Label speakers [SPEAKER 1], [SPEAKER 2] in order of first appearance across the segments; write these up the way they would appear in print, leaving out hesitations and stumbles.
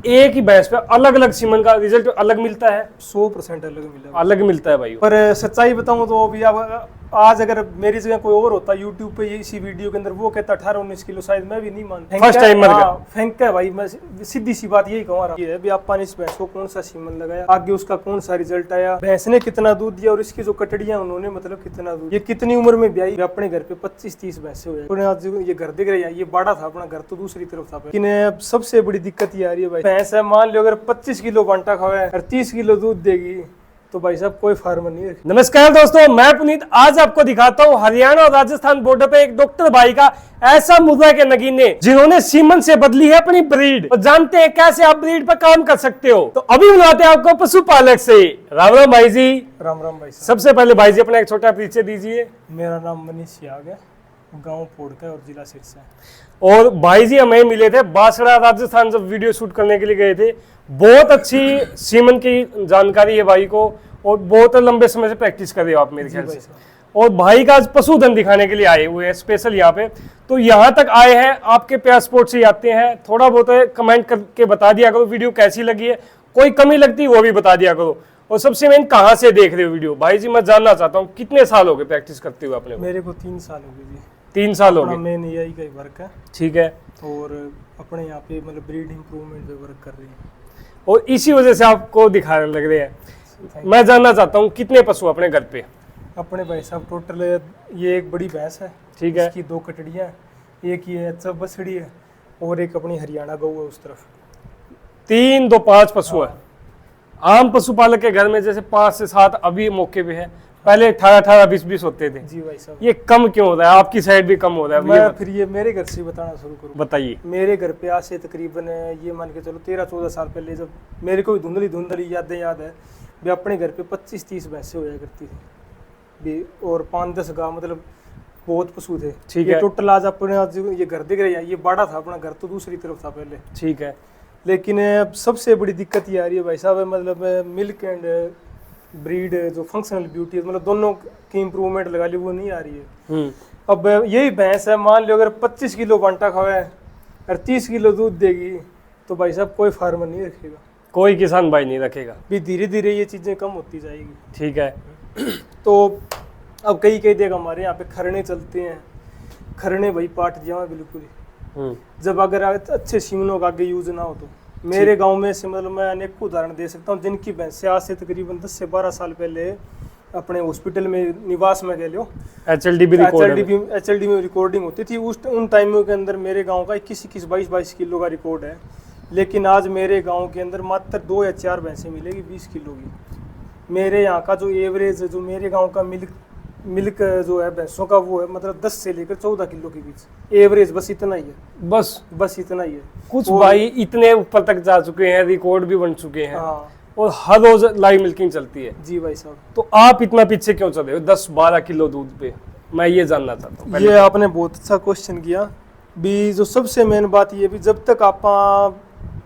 [SPEAKER 1] एक ही भैंस पे अलग अलग सीमन का रिजल्ट अलग मिलता है?
[SPEAKER 2] 100%
[SPEAKER 1] अलग मिलता है भाई।
[SPEAKER 2] पर सच्चाई बताऊं तो अभी अब आज अगर मेरी जगह कोई और होता यूट्यूब पे इसी वीडियो के अंदर वो कहता 18-19 किलो, शायद मैं भी नहीं मानता।
[SPEAKER 1] फर्स्ट टाइमर का
[SPEAKER 2] फेंक है भाई। मैं सीधी सी बात यही कहूँ ये है भी आप इस भैंस को कौन सा सीमन लगाया, आगे उसका कौन सा रिजल्ट आया, भैंस ने कितना दूध दिया और इसकी जो कटड़ियां उन्होंने मतलब कितना दूध, ये कितनी उम्र में ब्याई। अपने घर पे 25-30 भैंसे हो जाए। आज ये घर दिख रहे हैं, ये बाड़ा था अपना घर तो दूसरी तरफ था, लेकिन अब सबसे बड़ी दिक्कत ये आ रही है भाई, भैंस है मान लो अगर 25 किलो बांटा खावे और 30 किलो दूध देगी तो भाई साहब कोई फार्मर नहीं है।
[SPEAKER 1] नमस्कार दोस्तों, मैं पुनीत आज आपको दिखाता हूँ हरियाणा और राजस्थान बॉर्डर पे एक डॉक्टर भाई का ऐसा मुर्गा के नगीने जिन्होंने सीमन से बदली है अपनी ब्रीड, और जानते हैं कैसे आप ब्रीड पर काम कर सकते हो। तो अभी बुलाते हैं आपको पशुपालक से। राम राम भाई जी।
[SPEAKER 2] राम राम भाई साहब।
[SPEAKER 1] सबसे पहले भाई जी अपना एक छोटा परिचय दीजिए।
[SPEAKER 2] मेरा नाम मनीष याग है, गाँव पोड़का और जिला सिरसा।
[SPEAKER 1] और भाई जी हमें मिले थे बांसड़ा राजस्थान, जब वीडियो शूट करने के लिए गए थे। बहुत अच्छी सीमन की जानकारी है भाई को और बहुत लंबे समय से प्रैक्टिस कर रहे हो आप मेरे ख्याल से। और भाई का आज पशुधन दिखाने के लिए आए हुए हैं स्पेशल यहाँ पे। तो यहाँ तक आए हैं आपके प्यार स्पोर्ट से आते हैं, थोड़ा बहुत कमेंट करके बता दिया करो वीडियो कैसी लगी है, कोई कमी लगती है वो भी बता दिया करो। और सबसे मेन कहाँ से देख रहे हो वीडियो भाई जी, मैं जानना चाहता हूँ कितने साल हो गए प्रैक्टिस करते हुए अपने?
[SPEAKER 2] मेरे को 3 साल हो गए जी।
[SPEAKER 1] 3 साल हो गए।
[SPEAKER 2] मेन यही का वर्क है।
[SPEAKER 1] ठीक है।
[SPEAKER 2] और अपने यहाँ पे मतलब ब्रीड इम्प्रूवमेंट पे वर्क कर रही है
[SPEAKER 1] और इसी वजह से आपको दिखाने लग रहे हैं। मैं जानना चाहता हूँ कितने पशु अपने घर पे?
[SPEAKER 2] अपने भाई साहब टोटल ये एक बड़ी भैंस है,
[SPEAKER 1] ठीक है,
[SPEAKER 2] इसकी 2 कटड़ियाँ, एक ये अच्छा बसड़ी है और एक अपनी हरियाणा गऊ है उस तरफ।
[SPEAKER 1] 3 2 5 पशु है। आम पशुपालक के घर में जैसे 5 से 7 अभी मौके पे है, पहले 18 20 होते थे।
[SPEAKER 2] जी भाई साहब।
[SPEAKER 1] ये कम क्यों हो रहा है? आपकी साइड भी कम हो रहा है?
[SPEAKER 2] मैं फिर ये मेरे घर से बताना शुरू करूँ।
[SPEAKER 1] बताइए।
[SPEAKER 2] मेरे घर पे आज से तकरीबन ये मान के चलो 13-14 साल पहले, जब मेरे को धुंधली यादें याद है भी अपने घर पे 25-30 भैंसें हो जाया करती थी भी, और 5-10 गाँव, मतलब बहुत पशु थे।
[SPEAKER 1] ठीक
[SPEAKER 2] है।
[SPEAKER 1] है।
[SPEAKER 2] टोटल आज अपने आज ये घर दिख रहे हैं, ये बाड़ा था अपना घर तो दूसरी तरफ था पहले।
[SPEAKER 1] ठीक है।
[SPEAKER 2] लेकिन अब सबसे बड़ी दिक्कत ये आ रही है भाई साहब, मतलब मिल्क एंड ब्रीड जो फंक्शनल ब्यूटी है, मतलब दोनों की इम्प्रूवमेंट लगा ली, वो नहीं आ रही है। अब यही भैंस है मान लो अगर 25 किलो बांटा खावे और 30 किलो दूध देगी तो भाई साहब कोई फार्मर नहीं रखेगा,
[SPEAKER 1] कोई किसान भाई नहीं रखेगा।
[SPEAKER 2] भी धीरे धीरे ये चीजें कम होती जाएगी।
[SPEAKER 1] ठीक है।
[SPEAKER 2] तो अब कई जगह हमारे यहाँ पे खरने चलते हैं, खरने भाई पाट जावा बिल्कुल। जब अगर अच्छे सीमनों का आगे यूज ना हो तो मेरे गांव में से मतलब मैं अनेक उदाहरण दे सकता हूँ जिनकी भैंसें आज से तकरीबन 10 से 12 साल पहले अपने हॉस्पिटल में निवास में गए लो,
[SPEAKER 1] एचएलडी
[SPEAKER 2] में रिकॉर्डिंग होती थी उन टाइमों के अंदर मेरे गांव का 21 22 किलो का रिकॉर्ड है। लेकिन आज मेरे गांव के अंदर मात्र 2 या 4 भैंसें मिलेगी 20 किलो की। मेरे यहाँ का जो एवरेज जो मेरे गाँव का मिल्क जो है भैंसों का वो है मतलब 10 से लेकर 14 किलो के बीच एवरेज, बस इतना ही है। बस इतना ही है।
[SPEAKER 1] कुछ भाई इतने ऊपर तक जा चुके हैं, रिकॉर्ड भी बन चुके हैं।
[SPEAKER 2] हाँ।
[SPEAKER 1] और हर रोज लाइव मिल्किंग चलती है।
[SPEAKER 2] जी भाई साहब।
[SPEAKER 1] तो आप इतना पीछे क्यों चल रहे हो 10-12 किलो दूध पे? मैं ये जानना चाहता हूँ।
[SPEAKER 2] ये आपने बहुत अच्छा क्वेश्चन किया भी। जो सबसे मेन बात ये भी, जब तक आप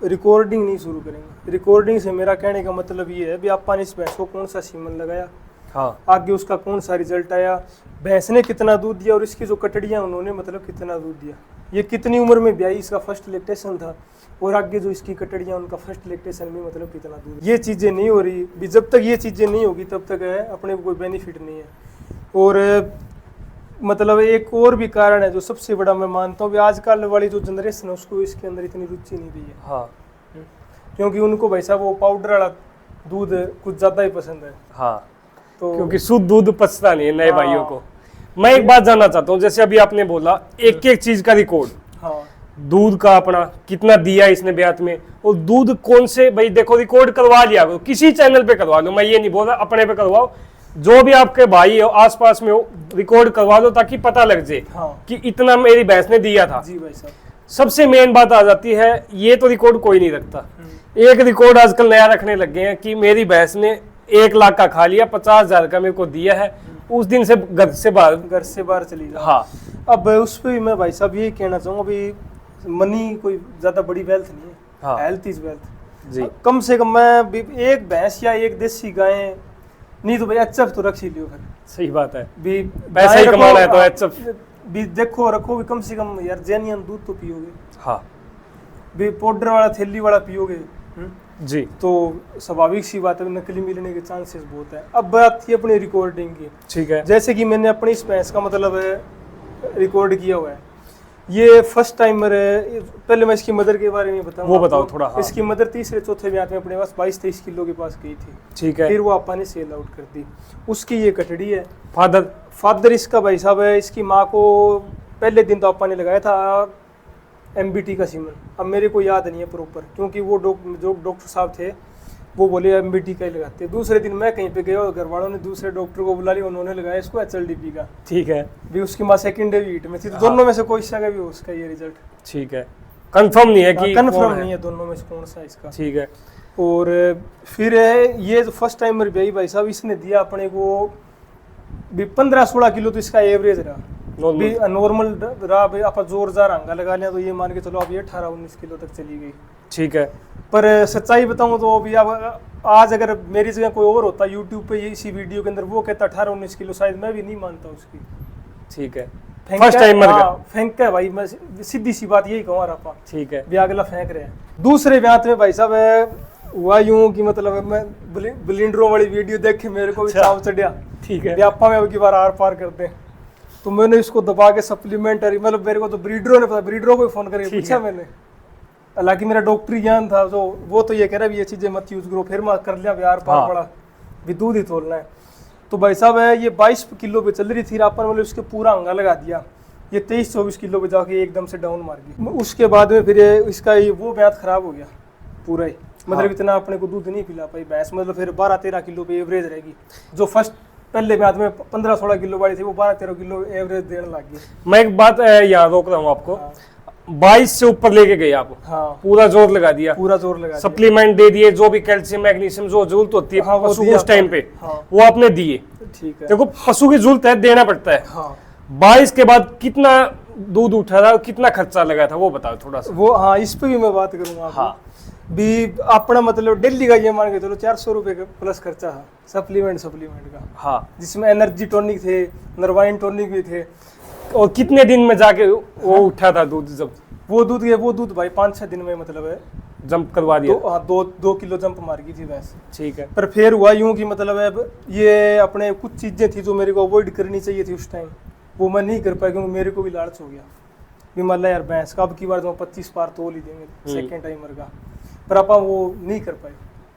[SPEAKER 2] रिकॉर्डिंग नहीं शुरू करेंगे, रिकॉर्डिंग से मेरा कहने का मतलब ये है भी आप इस भैंस को कौन सा सीमन लगाया,
[SPEAKER 1] हाँ,
[SPEAKER 2] आगे उसका कौन सा रिजल्ट आया, भैंस ने कितना दूध दिया और इसकी जो कटड़ियां उन्होंने मतलब कितना दूध दिया, ये कितनी उम्र में ब्याई, इसका फर्स्ट लैक्टेशन था, और आगे जो इसकी कटड़ियां उनका फर्स्ट लैक्टेशन में मतलब कितना दूध। ये चीज़ें नहीं हो रही भी, जब तक ये चीज़ें नहीं होगी तब तक है अपने को कोई बेनिफिट नहीं है। और मतलब एक और भी कारण है जो सबसे बड़ा मैं मानता हूँ, आजकल वाली जो जनरेशन है उसको इसके अंदर इतनी रुचि नहीं रही है।
[SPEAKER 1] हाँ,
[SPEAKER 2] क्योंकि उनको भाई साहब वो पाउडर वाला दूध कुछ ज़्यादा ही पसंद है।
[SPEAKER 1] हाँ,
[SPEAKER 2] तो
[SPEAKER 1] क्योंकि शुद्ध दूध पचता नहीं है नए भाइयों को। मैं एक बात जानना चाहता हूँ, जैसे अभी आपने बोला एक एक चीज का रिकॉर्ड,
[SPEAKER 2] हाँ,
[SPEAKER 1] दूध का अपना कितना दिया इसने ब्यात में, और दूध कौन से, भाई देखो रिकॉर्ड करवा लिया करो, किसी चैनल पे करवा लो, मैं ये नहीं बोल रहा अपने पे करवाओ, जो भी आपके भाई हो आसपास में हो रिकॉर्ड करवा दो ताकि पता लग जाए
[SPEAKER 2] हाँ,
[SPEAKER 1] कि इतना मेरी भैंस ने दिया था।
[SPEAKER 2] जी भाई साहब।
[SPEAKER 1] सबसे मेन बात आ जाती है, ये तो रिकॉर्ड कोई नहीं रखता। एक रिकॉर्ड आजकल नया रखने लग गए हैं कि मेरी भैंस ने 1 लाख का खा लिया, 50,000 का मेरे को दिया है, उस दिन से घर से बाहर चली जाओ। हाँ,
[SPEAKER 2] अब उस पर मैं भाई साहब यही कहना चाहूँगा अभी मनी कोई ज्यादा बड़ी वेल्थ नहीं है।
[SPEAKER 1] हाँ,
[SPEAKER 2] हेल्थ इज वेल्थ
[SPEAKER 1] जी।
[SPEAKER 2] कम से कम मैं एक भैंस या एक देसी गाय, नहीं तो भाई एचएफ तो रख ही लियो फिर।
[SPEAKER 1] सही बात है,
[SPEAKER 2] भी
[SPEAKER 1] पैसा ही कमाना है तो एचएफ
[SPEAKER 2] भी देखो रखो भी, कम से कम यार जेन्युइन दूध तो पियोगे।
[SPEAKER 1] हाँ,
[SPEAKER 2] भी पाउडर वाला थैली वाला पियोगे
[SPEAKER 1] जी,
[SPEAKER 2] तो स्वाभाविक सी बात है नकली मिलने के चांसेस बहुत है। अब बात थी अपनी रिकॉर्डिंग की,
[SPEAKER 1] ठीक है।
[SPEAKER 2] जैसे कि मैंने अपनी इस भैंस का मतलब रिकॉर्ड किया हुआ है, ये फर्स्ट टाइमर है। पहले मैं इसकी मदर के बारे में बताऊं,
[SPEAKER 1] वो बताओ थोड़ा। हाँ।
[SPEAKER 2] इसकी मदर तीसरे चौथे ब्याह में अपने पास 22-23 किलो के पास गई थी,
[SPEAKER 1] ठीक है।
[SPEAKER 2] फिर वो आपा ने सेल आउट कर दी। उसकी ये कटड़ी है।
[SPEAKER 1] फादर
[SPEAKER 2] फादर इसका भाई साहब है। इसकी माँ को पहले दिन तो आपा ने लगाया था MBT का सीमन, अब मेरे को याद नहीं है प्रॉपर, क्योंकि वो जो डॉक्टर साहब थे वो बोले MBT का ही लगाते हैं। दूसरे दिन मैं कहीं पे गया और घर वालों ने दूसरे डॉक्टर को बुला लिया, उन्होंने लगाया इसको HLDP का,
[SPEAKER 1] ठीक है।
[SPEAKER 2] भी उसकी माँ सेकंड डे वीट में थी, तो दोनों में से कोई सा का भी हो उसका ये रिजल्ट,
[SPEAKER 1] ठीक है। कंफर्म नहीं है कि
[SPEAKER 2] कंफर्म नहीं है दोनों में से कौन सा इसका,
[SPEAKER 1] ठीक है।
[SPEAKER 2] और फिर ये जो फर्स्ट टाइमर भाई साहब इसने दिया अपने को भी 15-16 किलो, तो इसका एवरेज रहा नॉर्मल रहा भाई। आप जोर जार अंगा लगा लिया तो ये मान के चलो अब ये 18-19 किलो तक चली गई,
[SPEAKER 1] ठीक है।
[SPEAKER 2] पर सच्चाई बताऊं तो अभी अब आज अगर मेरी जगह कोई और होता यूट्यूब पे ये इसी वीडियो के अंदर वो कहता 18-19 किलो, शायद मैं भी नहीं मानता उसकी।
[SPEAKER 1] ठीक है।
[SPEAKER 2] फेंक
[SPEAKER 1] फर्स्ट टाइमर का
[SPEAKER 2] फेंक है भाई, मैं सीधी सी बात यही कहूँ आपा,
[SPEAKER 1] ठीक है।
[SPEAKER 2] भी अगला फेंक रहे हैं। दूसरे ब्याह में भाई साहब हुआ यूं कि मतलब मैं ब्लिंडरों वाली वीडियो देख के मेरे को भी चाव चढ़िया,
[SPEAKER 1] ठीक है।
[SPEAKER 2] व्यापा में अब की बार आर पार करते हैं, तो मैंने इसको दबा के सप्लीमेंटरी, मतलब मेरे को तो ब्रीडरों ने पता, ब्रीडरों को फोन करके पूछा मैंने, हालांकि मेरा डॉक्टरी ज्ञान था, तो वो तो ये कह रहा है ये चीजें मत यूज करो, फिर मैं कर लिया यार पार पड़ा भी दूध ही तोड़ना है। तो भाई साहब है ये 22 किलो पे चल रही थी, अपन मतलब उसके पूरा अंगा लगा दिया, ये 23-24 किलो पे जाके एकदम से डाउन मार गई। उसके बाद में फिर इसका ये वो ब्यात खराब हो गया पूरा ही, मतलब इतना अपने को दूध नहीं पिला पाई भैंस, मतलब फिर 12-13 किलो पे एवरेज रहेगी। जो फर्स्ट पहले ब्यात में 15-16 किलो वाली थी वो 12-13 किलो एवरेज देने लग गई।
[SPEAKER 1] मैं एक बात यहाँ रोक रहा हूँ आपको, 22 से ऊपर लेके गए आप,
[SPEAKER 2] हाँ
[SPEAKER 1] पूरा जोर लगा दिया,
[SPEAKER 2] पूरा जोर लगा
[SPEAKER 1] सप्लीमेंट दे दिए, जो भी कैल्शियम मैग्नीशियम जो जरूरत होती है
[SPEAKER 2] हाँ, वो
[SPEAKER 1] पशु
[SPEAKER 2] दिया
[SPEAKER 1] उस टाइम पे,
[SPEAKER 2] हाँ।
[SPEAKER 1] वो आपने दिए।
[SPEAKER 2] ठीक है।
[SPEAKER 1] देखो पशु की जरूरत है, देना पड़ता है।
[SPEAKER 2] हाँ
[SPEAKER 1] 22 के बाद कितना दूध उठा था, कितना खर्चा लगा था, वो बताओ थोड़ा सा।
[SPEAKER 2] वो हाँ इस पे भी मैं बात करूंगा।
[SPEAKER 1] हाँ
[SPEAKER 2] भी अपना मतलब दिल्ली का ये मान के चलो 400 रुपए का प्लस खर्चा है सप्लीमेंट का,
[SPEAKER 1] हाँ,
[SPEAKER 2] जिसमें एनर्जी टॉनिक थे, नरवाइन टॉनिक भी थे।
[SPEAKER 1] और कितने दिन में जाके वो उठा था दूध, जब
[SPEAKER 2] वो दूध भाई 5-6 दिन में मतलब है
[SPEAKER 1] जंप करवा दिया?
[SPEAKER 2] दो किलो जंप मार गई थी भैंस।
[SPEAKER 1] ठीक है।
[SPEAKER 2] पर फिर हुआ यूं कि मतलब है ये अपने कुछ चीजें थी जो मेरे को अवॉइड करनी चाहिए थी उस टाइम, वो मैं नहीं कर पाया, क्योंकि मेरे को भी लालच हो गया भी मान ला यार भैंस का अब की बार तो 25 पार तोल ही देंगे सेकेंड टाइमर का, पर आप वो नहीं कर पाए।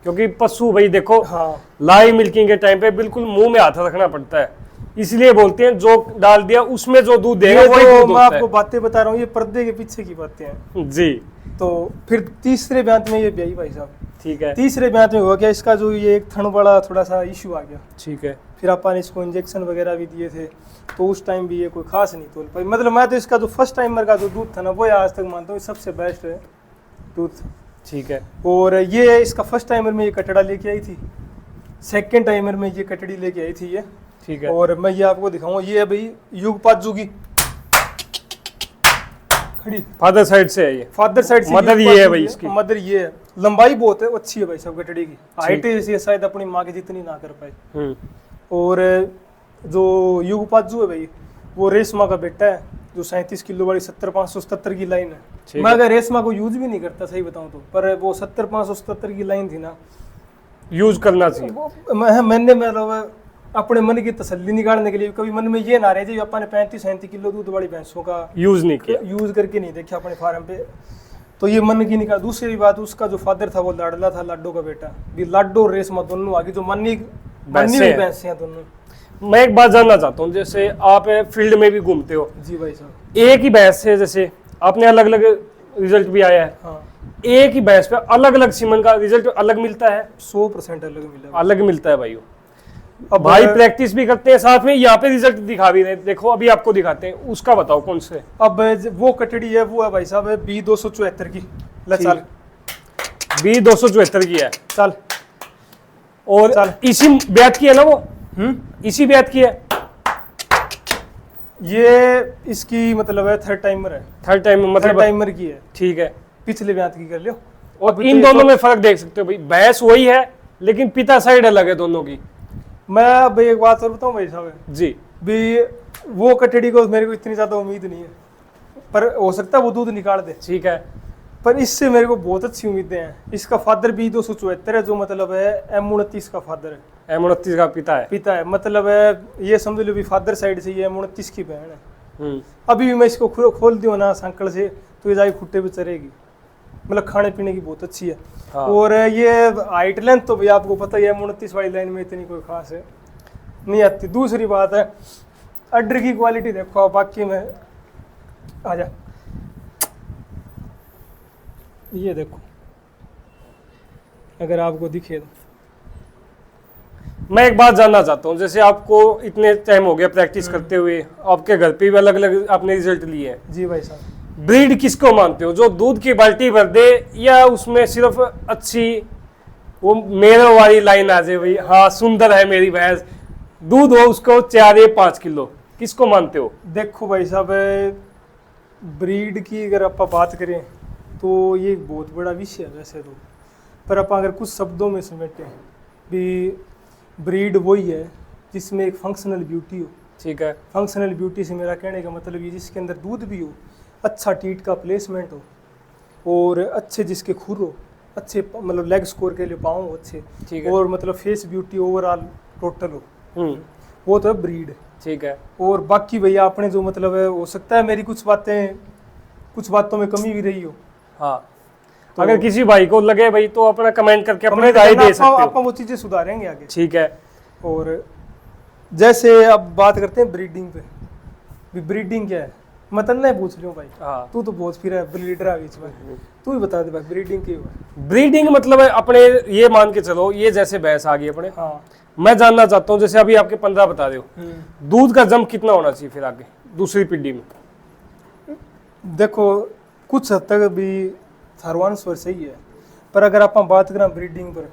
[SPEAKER 1] क्योंकि पशु भाई देखो,
[SPEAKER 2] हाँ
[SPEAKER 1] लाइव मिल्किंग के टाइम पे बिल्कुल मुंह में हाथ रखना पड़ता है, इसलिए बोलते हैं जो डाल दिया उसमें जो दूध देगा वही दूध
[SPEAKER 2] मैं
[SPEAKER 1] होता
[SPEAKER 2] आपको बातें बता रहा हूँ, ये पर्दे के पीछे की बातें हैं
[SPEAKER 1] है। जी,
[SPEAKER 2] तो फिर तीसरे ब्यात में ये ब्याई भाई साहब,
[SPEAKER 1] ठीक है।
[SPEAKER 2] तीसरे ब्यात में हुआ क्या, इसका जो ये एक थन वाला थोड़ा सा इशू आ गया।
[SPEAKER 1] ठीक है।
[SPEAKER 2] फिर अपन इसको इंजेक्शन वगैरह भी दिए थे, तो उस टाइम भी ये कोई खास नहीं तोल पाई। मतलब मैं तो इसका जो फर्स्ट टाइमर का जो दूध था ना, वो आज तक मानता हूँ सबसे बेस्ट है दूध।
[SPEAKER 1] ठीक है।
[SPEAKER 2] और ये इसका फर्स्ट टाइमर में ये कटड़ा लेके आई थी, सेकंड टाइमर में ये कटड़ी लेके आई थी ये।
[SPEAKER 1] ठीक है।
[SPEAKER 2] और मैं ये आपको दिखाऊंगा, ये भाई युग पाजू की खड़ी,
[SPEAKER 1] फादर साइड से है ये,
[SPEAKER 2] फादर साइड से
[SPEAKER 1] मदर ये है भाई इसकी,
[SPEAKER 2] मदर ये है। लंबाई बहुत है, अच्छी है भाई सब कटड़ी की, हाइट ये शायद अपनी माँ की जितनी ना कर पाए। और जो युग पाजू है भाई, वो रेशमा का बेटा है, जो 37 किलो वाली 70-577 की लाइन है। मैं अगर रेशमा को यूज भी नहीं करता सही बताऊं तो, पर वो 70-577 की लाइन थी ना,
[SPEAKER 1] यूज करना चाहिए।
[SPEAKER 2] मैंने मतलब अपने मन की तसल्ली निकालने के लिए, कभी मन में ये ना रहे जो अपन ने 35-37 किलो दूध वाली भैंसों का
[SPEAKER 1] यूज नहीं किया,
[SPEAKER 2] यूज करके नहीं देखा अपने फार्म पे, तो ये मन की निकाल। दूसरी बात, उसका जो फादर था वो लाडला था, लाडो का बेटा भी, लाडो और रेशमा दोनों आगे जो मन्नी भैंसे हैं दोनों।
[SPEAKER 1] मैं एक बात जानना चाहता हूँ, जैसे आप फील्ड में भी घूमते हो,
[SPEAKER 2] जी भाई साहब,
[SPEAKER 1] एक ही भैंस से जैसे आपने अलग अलग रिजल्ट भी आया है,
[SPEAKER 2] हाँ
[SPEAKER 1] एक ही भैंस पे अलग अलग सीमन का रिजल्ट अलग मिलता है?
[SPEAKER 2] 100% अलग मिला,
[SPEAKER 1] अलग मिलता है भाई।
[SPEAKER 2] अब
[SPEAKER 1] भाई प्रैक्टिस भी करते हैं साथ में, यहाँ पे रिजल्ट दिखा भी रहे, देखो अभी आपको दिखाते हैं, उसका बताओ कौन से।
[SPEAKER 2] अब वो कटड़ी है, वो है भाई साहब B274 की, ले चल
[SPEAKER 1] B274 की है,
[SPEAKER 2] चल।
[SPEAKER 1] और
[SPEAKER 2] चल।
[SPEAKER 1] इसी ब्यात की है ना वो? इसी ब्यात की है
[SPEAKER 2] ये, इसकी मतलब है थर्ड टाइमर है,
[SPEAKER 1] थर्ड टाइम
[SPEAKER 2] थर्ड
[SPEAKER 1] मतलब,
[SPEAKER 2] टाइमर की है,
[SPEAKER 1] ठीक है।
[SPEAKER 2] पिछले ब्यात की कर लियो।
[SPEAKER 1] और इन दोनों में फर्क देख सकते हो भाई, भैंस वही है लेकिन पिता साइड अलग है दोनों की।
[SPEAKER 2] मैं अब एक बात और बताऊं भाई साहब
[SPEAKER 1] जी,
[SPEAKER 2] भी, वो कटड़ी को मेरे को इतनी ज्यादा उम्मीद नहीं है, पर हो सकता है वो दूध निकाल दे।
[SPEAKER 1] ठीक है।
[SPEAKER 2] पर इससे मेरे को बहुत अच्छी उम्मीदें हैं। इसका फादर भी 274 है, जो मतलब है M29 का फादर है,
[SPEAKER 1] M29 का पिता है।
[SPEAKER 2] मतलब है ये समझ लो भी फादर साइड से ये M29 की बहन है। अभी भी मैं इसको खोल दूँ ना सांकल से तो ये जाके खुट्टे पे चढ़ेगी, मतलब खाने पीने की बहुत अच्छी है।
[SPEAKER 1] हाँ।
[SPEAKER 2] और ये हाइट लेंथ तो भैया आपको पता ही है, M29 वाली लाइन में इतनी कोई खास है नहीं आती। दूसरी बात है अड्डर की क्वालिटी देखो आप, बाकी में आजा ये देखो अगर आपको दिखे तो।
[SPEAKER 1] मैं एक बात जानना चाहता हूँ, जैसे आपको इतने टाइम हो गया प्रैक्टिस करते हुए, आपके घर पे भी अलग अलग आपने रिजल्ट लिए हैं।
[SPEAKER 2] जी भाई साहब।
[SPEAKER 1] ब्रीड किसको मानते हो, जो दूध की बाल्टी भर दे या उसमें सिर्फ अच्छी वो मेरे वाली लाइन आ जाए, भाई हाँ सुंदर है मेरी भैंस, दूध हो उसको 4 या 5 किलो, किसको मानते हो?
[SPEAKER 2] देखो भाई साहब, ब्रीड की अगर आप बात करें तो ये एक बहुत बड़ा विषय है वैसे तो, पर आप अगर कुछ शब्दों में समेटें भी, ब्रीड वही है जिसमें एक फंक्शनल ब्यूटी हो।
[SPEAKER 1] ठीक है।
[SPEAKER 2] फंक्शनल ब्यूटी से मेरा कहने का मतलब ये जिसके अंदर दूध भी हो, अच्छा टीट का प्लेसमेंट हो, और अच्छे जिसके खुर हो, अच्छे मतलब लेग स्कोर के लिए पाँव हो अच्छे,
[SPEAKER 1] ठीक है।
[SPEAKER 2] और मतलब फेस ब्यूटी ओवरऑल टोटल हो, वो तो है ब्रीड।
[SPEAKER 1] ठीक है।
[SPEAKER 2] और बाकी भैया आपने जो मतलब है, हो सकता है मेरी कुछ बातों में कमी भी रही हो।
[SPEAKER 1] हाँ, तो अगर किसी भाई को लगे भाई तो अपना कमेंट करके अपने राय दे सकते हो,
[SPEAKER 2] आप वो चीजें सुधारेंगे आगे।
[SPEAKER 1] ठीक है।
[SPEAKER 2] और जैसे अब बात करते हैं ब्रीडिंग पे, भी ब्रीडिंग क्या है, मतलब नहीं पूछ लियो भाई।
[SPEAKER 1] हाँ।
[SPEAKER 2] तू तो बहुत फिर है ब्रीडर आ बीच में, तू ही बता दे भाई ब्रीडिंग क्या है।
[SPEAKER 1] ब्रीडिंग मतलब है अपने ये मान के चलो, ये जैसे भैंस आ गई अपने,
[SPEAKER 2] हाँ।
[SPEAKER 1] मैं जानना चाहता हूँ जैसे अभी आपके 15 बता रहे हो, दूध का जम कितना होना चाहिए फिर आगे दूसरी पीढ़ी में?
[SPEAKER 2] देखो कुछ हद तक भी थारवांस्वर सही है, पर अगर आप बात करें ब्रीडिंग पर,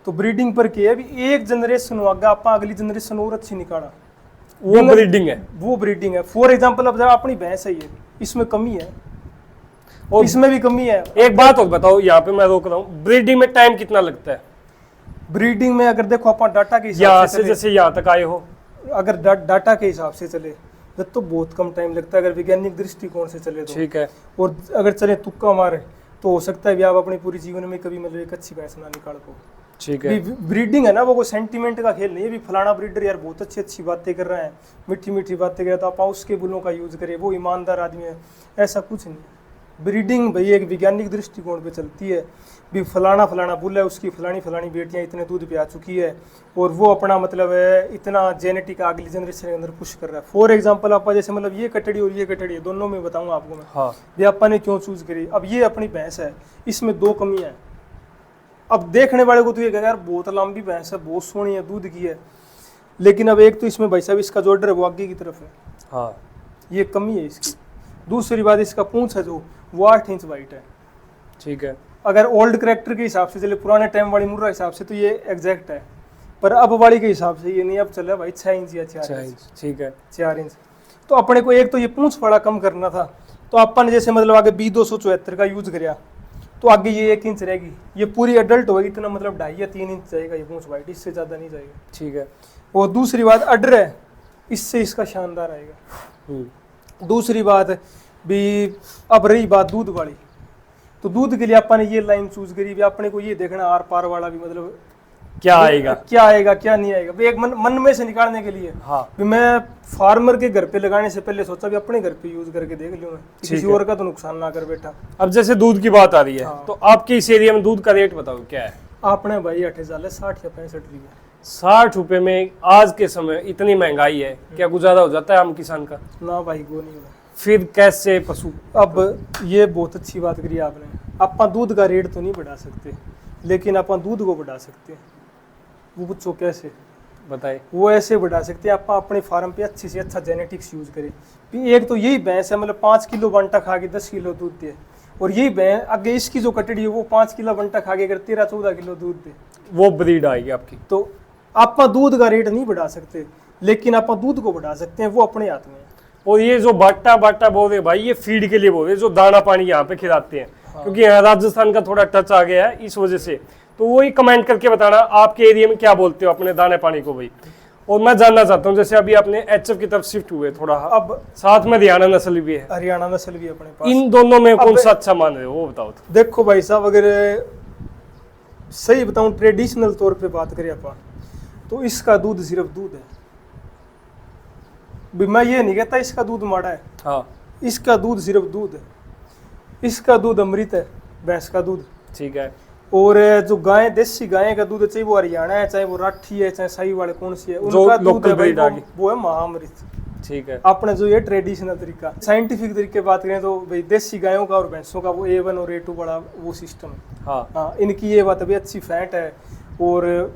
[SPEAKER 2] तो ब्रीडिंग पर क्या है भी एक जनरेशन हो आगे आप अगली जनरेशन और अच्छी निकाला,
[SPEAKER 1] वो ब्रीडिंग है।
[SPEAKER 2] वो ब्रीडिंग है। फॉर एग्जांपल अब जब अपनी भैंस है, ये इसमें कमी है और इसमें भी कमी है।
[SPEAKER 1] एक बात और बताओ, यहाँ पे मैं रोक रहा हूँ, ब्रीडिंग में टाइम कितना लगता है?
[SPEAKER 2] ब्रीडिंग में अगर देखो अपन डाटा के
[SPEAKER 1] यहाँ
[SPEAKER 2] हिसाब
[SPEAKER 1] से
[SPEAKER 2] से
[SPEAKER 1] जैसे यहाँ तक आए हो,
[SPEAKER 2] अगर डाटा के हिसाब से चले तो बहुत कम टाइम लगता है, अगर वैज्ञानिक दृष्टिकोण से चले तो।
[SPEAKER 1] ठीक है।
[SPEAKER 2] और अगर चले तुक्का मारे तो हो सकता है भी आप अपने पूरी जीवन में कभी मतलब एक अच्छी भैंस ना निकाल पाओ।
[SPEAKER 1] ठीक है।
[SPEAKER 2] ब्रीडिंग है ना, वो कोई सेंटीमेंट का खेल नहीं है भी फलाना ब्रीडर यार बहुत अच्छी अच्छी बातें कर रहा है, मीठी मीठी बातें कर रहा है तो आप उसके बुलों का यूज करें, वो ईमानदार आदमी है, ऐसा कुछ नहीं। ब्रीडिंग भाई एक वैज्ञानिक दृष्टिकोण पे चलती है भी फलाना फलाना बुल है, उसकी फलानी फलानी बेटियां इतने दूध पे आ चुकी है और वो अपना मतलब है इतना जेनेटिक अगली जनरेशन के अंदर पुश कर रहा है। फॉर एग्जांपल आप जैसे मतलब ये कटड़ी और ये कटड़ी दोनों में बताऊंगा आपको मैं।
[SPEAKER 1] हाँ।
[SPEAKER 2] ये आपा ने क्यों चूज करी। अब ये अपनी भैंस है, इसमें 2 कमियां हैं। अब देखने वाले को तो ये कहेगा यार बहुत लंबी भैंस है, बहुत सोहनी है, दूध की है, लेकिन अब एक तो इसमें भाई साहब इसका जो ऑर्डर है वो आगे की तरफ है।
[SPEAKER 1] हाँ।
[SPEAKER 2] ये कमी है इसकी। दूसरी बात इसका पूंछ है जो वो 8 इंच वाइट है।
[SPEAKER 1] ठीक है।
[SPEAKER 2] अगर ओल्ड करेक्टर के हिसाब से चले, पुराने टाइम वाली मुर्रा हिसाब से तो ये एग्जैक्ट है, पर अब वाली के हिसाब से ये नहीं, अब चले भाई 6 इंच या 4 इंच।
[SPEAKER 1] ठीक है।
[SPEAKER 2] 4 इंच। तो अपने को एक तो ये पूंछ बड़ा कम करना था, तो अपन ने जैसे मतलब आगे B274 का यूज किया तो आगे ये 1 इंच रहेगी, ये पूरी एडल्ट होगी इतना मतलब 2.5 या 3 इंच जाएगा ये पूंछ वाइट, इससे ज़्यादा नहीं जाएगा।
[SPEAKER 1] ठीक है।
[SPEAKER 2] और दूसरी बात अडर है, इससे इसका शानदार आएगा। दूसरी बात भी अब रही बात दूध वाली, तो दूध के लिए अपन ने ये लाइन चूज करी भी, अपने को ये देखना आर पार वाला भी मतलब
[SPEAKER 1] क्या आएगा
[SPEAKER 2] क्या नहीं आएगा भी, एक मन में से निकालने के लिए।
[SPEAKER 1] हाँ।
[SPEAKER 2] भी मैं फार्मर के घर पे लगाने से पहले सोचा भी अपने घर पे यूज करके देख लूँ मैं, किसी और का तो नुकसान ना कर बैठा।
[SPEAKER 1] अब जैसे दूध की बात आ रही है,
[SPEAKER 2] हाँ।
[SPEAKER 1] तो आपके इस एरिया में दूध का रेट बताओ क्या है?
[SPEAKER 2] आपने भाई 8,000 60 या 65 रुपये।
[SPEAKER 1] 60 रुपए में आज के समय इतनी महंगाई है, क्या गुजारा हो जाता है आम किसान का?
[SPEAKER 2] ना भाई वो नहीं हुआ।
[SPEAKER 1] फिर कैसे पशु?
[SPEAKER 2] अब ये बहुत अच्छी बात करी आपने, अपन दूध का रेट तो नहीं बढ़ा सकते, लेकिन अपन दूध को बढ़ा सकते हैं। वो पूछो कैसे?
[SPEAKER 1] बताए।
[SPEAKER 2] वो ऐसे बढ़ा सकते हैं, आप अपने फार्म पे अच्छी से अच्छा जेनेटिक्स यूज करें। भी एक तो यही भैंस है मतलब 5 किलो बंटा खा के 10 किलो दूध दे, और यही भैंस आगे इसकी जो कटड़ी है वो 5 किलो बंटा खा के अगर 13-14 किलो दूध दे,
[SPEAKER 1] वो ब्रीड आएगी आपकी।
[SPEAKER 2] तो आप दूध का रेट नहीं बढ़ा सकते, लेकिन आप दूध को बढ़ा सकते हैं, वो अपने हाथ में है।
[SPEAKER 1] और ये जो बाटा बाटा बोल रहे भाई, ये फीड के लिए बोल रहे, जो दाना पानी यहाँ पे खिलाते हैं। हाँ। क्योंकि यहाँ राजस्थान का थोड़ा टच आ गया है इस वजह से, तो वही कमेंट करके बताना आपके एरिया में क्या बोलते हो अपने दाने पानी को भाई। और मैं जानना चाहता हूँ जैसे अभी आपने एचएफ की तरफ शिफ्ट हुए थोड़ा,
[SPEAKER 2] अब
[SPEAKER 1] साथ में हरियाणा नस्ल भी है,
[SPEAKER 2] हरियाणा नस्ल भी अपने पास।
[SPEAKER 1] इन दोनों में कौन
[SPEAKER 2] अब-
[SPEAKER 1] सा अच्छा मान रहे हो वो बताओ तो।
[SPEAKER 2] देखो भाई साहब, अगर सही बताऊं ट्रेडिशनल तौर पे बात करें अपन, तो इसका दूध सिर्फ दूध है। भी मैं ये नहीं कहता इसका दूध माड़ा है,
[SPEAKER 1] हाँ
[SPEAKER 2] इसका दूध सिर्फ दूध है, इसका दूध अमृत है, भैंस का दूध।
[SPEAKER 1] ठीक है।
[SPEAKER 2] और जो गाय, देसी गाय का दूध है, चाहे वो हरियाणा है, चाहे वो राठी है, चाहे साहिवाल कौन सी है,
[SPEAKER 1] जो
[SPEAKER 2] उनका दूध
[SPEAKER 1] local
[SPEAKER 2] है भाई,
[SPEAKER 1] breed आ गई।
[SPEAKER 2] वो है महाअमृत।
[SPEAKER 1] ठीक है।
[SPEAKER 2] अपना जो ये ट्रेडिशनल तरीका, साइंटिफिक तरीके बात करें तो भाई देसी गायों का और भैंसों का वो A1 और A2 बड़ा वो सिस्टम है।
[SPEAKER 1] हाँ
[SPEAKER 2] हाँ, इनकी ये बात अभी अच्छी फैट है। और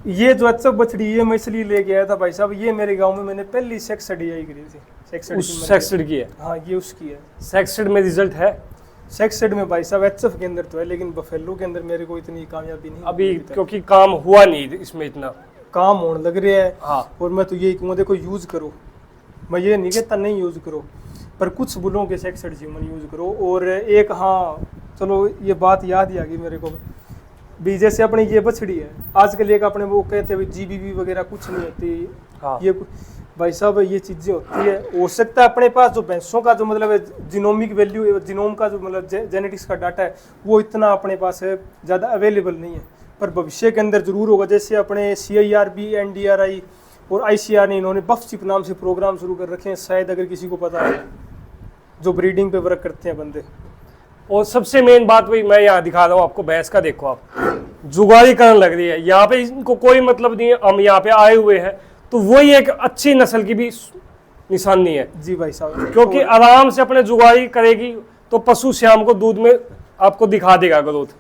[SPEAKER 2] ये जो अच्छा बछड़ी ये मैं इसलिए लेके आया था भाई साहब, ये मेरे गांव में मैंने पहली सेक्स स्टडी करी थी।
[SPEAKER 1] उस सेक्सड की है,
[SPEAKER 2] हाँ ये उसकी है।
[SPEAKER 1] सेक्सड में रिजल्ट है
[SPEAKER 2] सेक्सड में भाई साहब एचएफ के अंदर तो है, लेकिन बफेलो के अंदर मेरे को इतनी कामयाबी नहीं
[SPEAKER 1] अभी
[SPEAKER 2] मिली तक।
[SPEAKER 1] क्योंकि काम हुआ नहीं इसमें इतना।
[SPEAKER 2] काम होने लग रहा है।
[SPEAKER 1] हाँ
[SPEAKER 2] और मैं तो यही कहूँगा, देखो यूज करो, मैं ये नहीं कहता नहीं यूज करो, पर कुछ बुलों के सेक्सड ह्यूमन यूज करो। और एक हाँ चलो ये बात याद ही आ गई मेरे को भी, जैसे अपनी ये बछड़ी है आजकल एक अपने वो कहते हैं जीबीबी वगैरह कुछ नहीं होती।
[SPEAKER 1] हाँ
[SPEAKER 2] ये भाई साहब ये चीज़ें होती है, हो सकता है अपने पास जो भैंसों का जो मतलब जिनोमिक वैल्यू, जिनोम का जो मतलब जेनेटिक्स का डाटा है वो इतना अपने पास ज़्यादा अवेलेबल नहीं है, पर भविष्य के अंदर जरूर होगा। जैसे अपने CIRB, NDRI और ICR ने इन्होंने बफ चिप नाम से प्रोग्राम शुरू कर रखे हैं, शायद अगर किसी को पता है, जो ब्रीडिंग पे वर्क करते हैं बंदे।
[SPEAKER 1] और सबसे मेन बात वही मैं यहाँ दिखा रहा हूँ आपको, भैंस का देखो आप, जुगाड़ी करने लग रही है यहाँ पे, इनको कोई मतलब नहीं है, हम यहाँ पे आए हुए हैं तो वही एक अच्छी नस्ल की भी निशानी है।
[SPEAKER 2] जी भाई साहब,
[SPEAKER 1] क्योंकि आराम से अपने जुगाड़ी करेगी तो पशु शाम को दूध में आपको दिखा देगा ग्रोथ।